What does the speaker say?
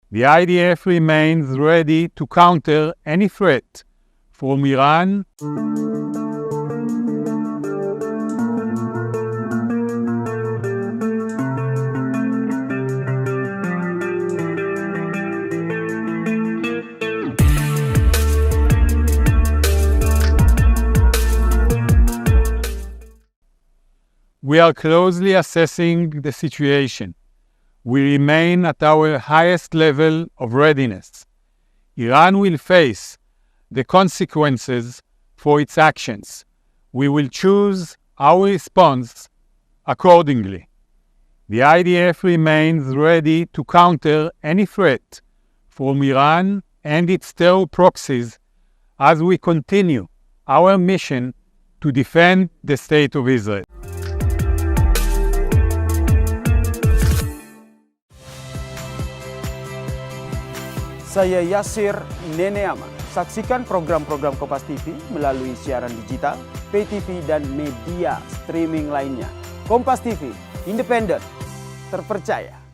The IDF remains ready to counter any threat from Iran. We are closely assessing the situation. We remain at our highest level of readiness. Iran will face the consequences for its actions. We will choose our response accordingly. The IDF remains ready to counter any threat from Iran and its terror proxies as we continue our mission to defend the State of Israel. Saya Yasir Neneama. Saksikan program-program Kompas TV melalui siaran digital, pay TV, dan media streaming lainnya. Kompas TV, independen, terpercaya.